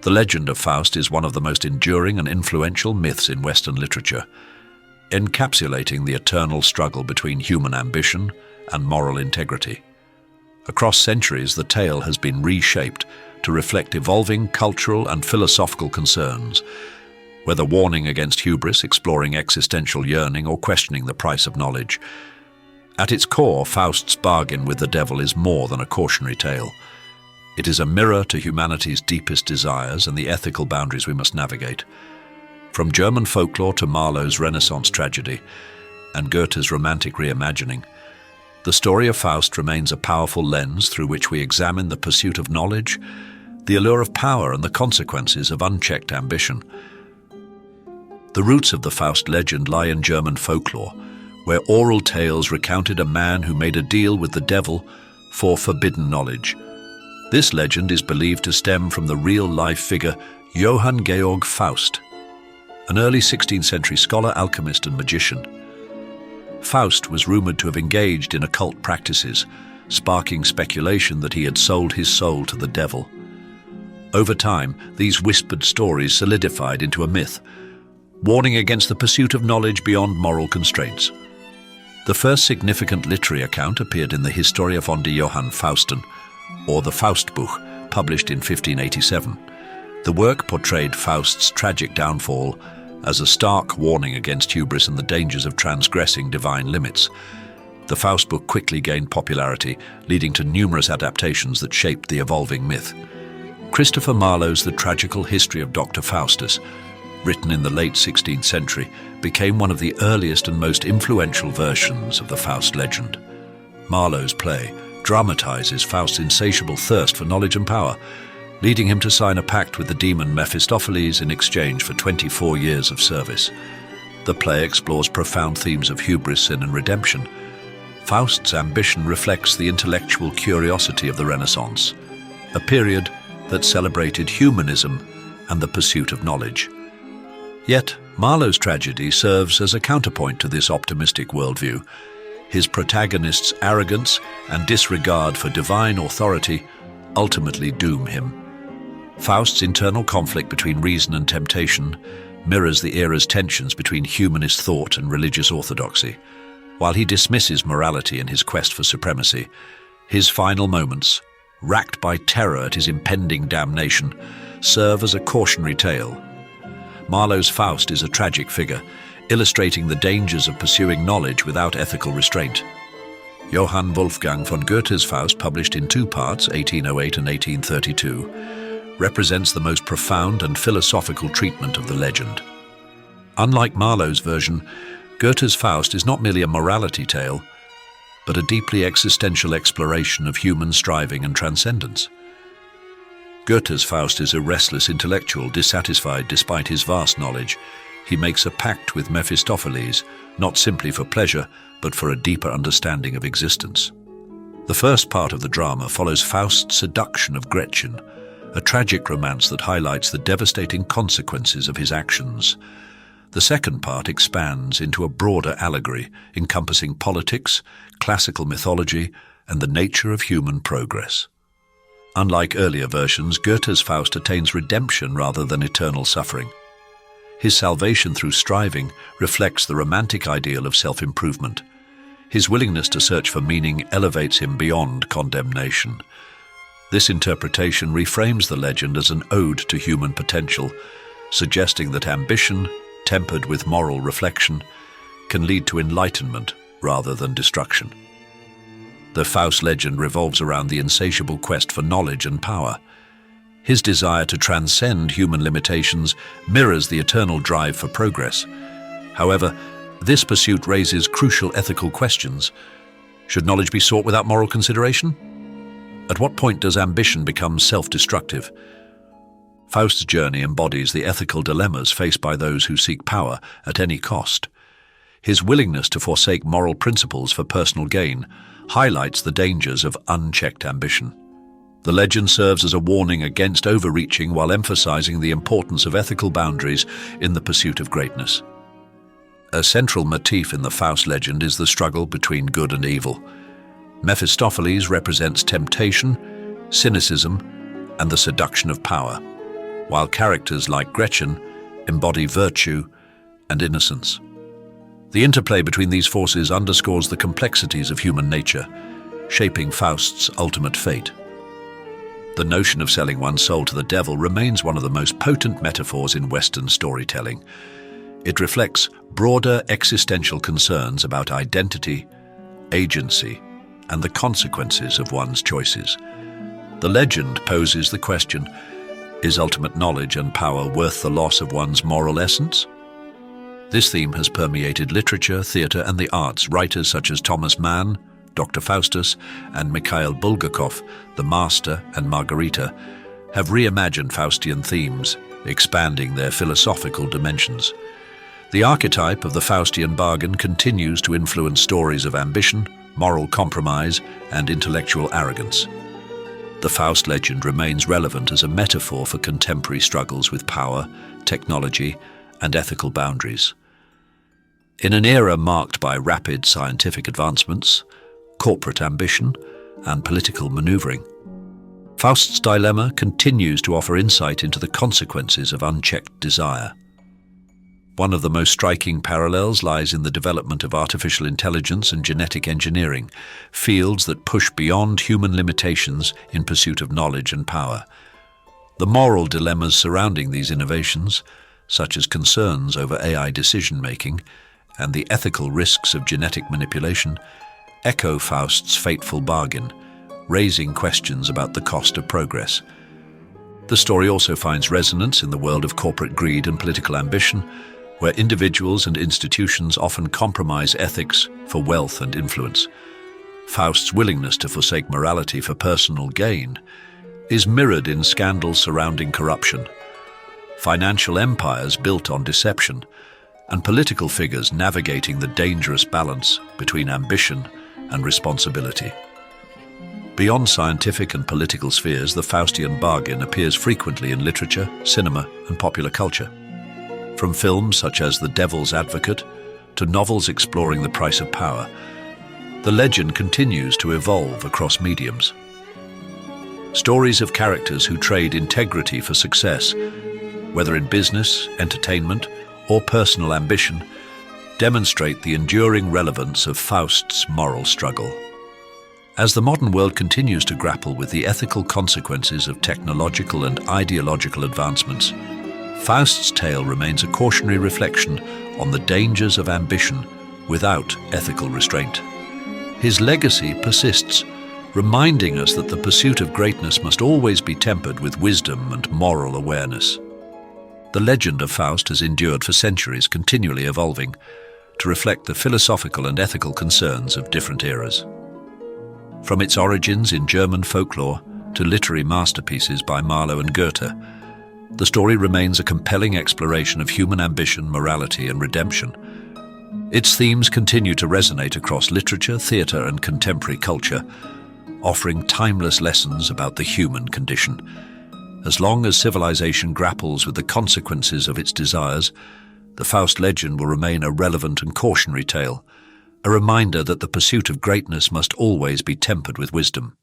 The legend of Faust is one of the most enduring and influential myths in Western literature, encapsulating the eternal struggle between human ambition and moral integrity. Across centuries, the tale has been reshaped to reflect evolving cultural and philosophical concerns, whether warning against hubris, exploring existential yearning, or questioning the price of knowledge. At its core, Faust's bargain with the devil is more than a cautionary tale. It is a mirror to humanity's deepest desires and the ethical boundaries we must navigate. From German folklore to Marlowe's Renaissance tragedy and Goethe's romantic reimagining, the story of Faust remains a powerful lens through which we examine the pursuit of knowledge, the allure of power, and the consequences of unchecked ambition. The roots of the Faust legend lie in German folklore, where oral tales recounted a man who made a deal with the devil for forbidden knowledge. This legend is believed to stem from the real-life figure Johann Georg Faust, an early 16th century scholar, alchemist, and magician. Faust was rumored to have engaged in occult practices, sparking speculation that he had sold his soul to the devil. Over time, these whispered stories solidified into a myth, warning against the pursuit of knowledge beyond moral constraints. The first significant literary account appeared in the Historia von der Johann Fausten, or the Faustbuch, published in 1587. The work portrayed Faust's tragic downfall as a stark warning against hubris and the dangers of transgressing divine limits. The Faust book quickly gained popularity, leading to numerous adaptations that shaped the evolving myth. Christopher Marlowe's The Tragical History of Dr. Faustus, written in the late 16th century, became one of the earliest and most influential versions of the Faust legend. Marlowe's play dramatizes Faust's insatiable thirst for knowledge and power, leading him to sign a pact with the demon Mephistopheles in exchange for 24 years of service. The play explores profound themes of hubris, sin, and redemption. Faust's ambition reflects the intellectual curiosity of the Renaissance, a period that celebrated humanism and the pursuit of knowledge. Yet, Marlowe's tragedy serves as a counterpoint to this optimistic worldview. His protagonist's arrogance and disregard for divine authority ultimately doom him. Faust's internal conflict between reason and temptation mirrors the era's tensions between humanist thought and religious orthodoxy. While he dismisses morality in his quest for supremacy, his final moments, racked by terror at his impending damnation, serve as a cautionary tale. Marlowe's Faust is a tragic figure, illustrating the dangers of pursuing knowledge without ethical restraint. Johann Wolfgang von Goethe's Faust, published in two parts, 1808 and 1832, represents the most profound and philosophical treatment of the legend. Unlike Marlowe's version, Goethe's Faust is not merely a morality tale, but a deeply existential exploration of human striving and transcendence. Goethe's Faust is a restless intellectual, dissatisfied despite his vast knowledge. He makes a pact with Mephistopheles, not simply for pleasure, but for a deeper understanding of existence. The first part of the drama follows Faust's seduction of Gretchen, a tragic romance that highlights the devastating consequences of his actions. The second part expands into a broader allegory, encompassing politics, classical mythology, and the nature of human progress. Unlike earlier versions, Goethe's Faust attains redemption rather than eternal suffering. His salvation through striving reflects the romantic ideal of self-improvement. His willingness to search for meaning elevates him beyond condemnation. This interpretation reframes the legend as an ode to human potential, suggesting that ambition, tempered with moral reflection, can lead to enlightenment rather than destruction. The Faust legend revolves around the insatiable quest for knowledge and power. His desire to transcend human limitations mirrors the eternal drive for progress. However, this pursuit raises crucial ethical questions. Should knowledge be sought without moral consideration? At what point does ambition become self-destructive? Faust's journey embodies the ethical dilemmas faced by those who seek power at any cost. His willingness to forsake moral principles for personal gain highlights the dangers of unchecked ambition. The legend serves as a warning against overreaching while emphasizing the importance of ethical boundaries in the pursuit of greatness. A central motif in the Faust legend is the struggle between good and evil. Mephistopheles represents temptation, cynicism, and the seduction of power. while characters like Gretchen embody virtue and innocence. The interplay between these forces underscores the complexities of human nature, shaping Faust's ultimate fate. The notion of selling one's soul to the devil remains one of the most potent metaphors in Western storytelling. It reflects broader existential concerns about identity, agency, and the consequences of one's choices. The legend poses the question, is ultimate knowledge and power worth the loss of one's moral essence? This theme has permeated literature, theatre, and the arts. Writers such as Thomas Mann, Dr. Faustus, and Mikhail Bulgakov, The Master and Margarita, have reimagined Faustian themes, expanding their philosophical dimensions. The archetype of the Faustian bargain continues to influence stories of ambition, moral compromise, and intellectual arrogance. The Faust legend remains relevant as a metaphor for contemporary struggles with power, technology, and ethical boundaries. In an era marked by rapid scientific advancements, corporate ambition, and political maneuvering, Faust's dilemma continues to offer insight into the consequences of unchecked desire. One of the most striking parallels lies in the development of artificial intelligence and genetic engineering, fields that push beyond human limitations in pursuit of knowledge and power. The moral dilemmas surrounding these innovations, such as concerns over AI decision-making and the ethical risks of genetic manipulation, echo Faust's fateful bargain, raising questions about the cost of progress. The story also finds resonance in the world of corporate greed and political ambition, where individuals and institutions often compromise ethics for wealth and influence. Faust's willingness to forsake morality for personal gain is mirrored in scandals surrounding corruption, financial empires built on deception, and political figures navigating the dangerous balance between ambition and responsibility. Beyond scientific and political spheres, the Faustian bargain appears frequently in literature, cinema, and popular culture. From films such as The Devil's Advocate to novels exploring the price of power, the legend continues to evolve across mediums. Stories of characters who trade integrity for success, whether in business, entertainment, or personal ambition, demonstrate the enduring relevance of Faust's moral struggle. As the modern world continues to grapple with the ethical consequences of technological and ideological advancements, Faust's tale remains a cautionary reflection on the dangers of ambition without ethical restraint. His legacy persists, reminding us that the pursuit of greatness must always be tempered with wisdom and moral awareness. The legend of Faust has endured for centuries, continually evolving to reflect the philosophical and ethical concerns of different eras. From its origins in German folklore to literary masterpieces by Marlowe and Goethe, the story remains a compelling exploration of human ambition, morality, and redemption. Its themes continue to resonate across literature, theatre, and contemporary culture, offering timeless lessons about the human condition. As long as civilization grapples with the consequences of its desires, the Faust legend will remain a relevant and cautionary tale, a reminder that the pursuit of greatness must always be tempered with wisdom.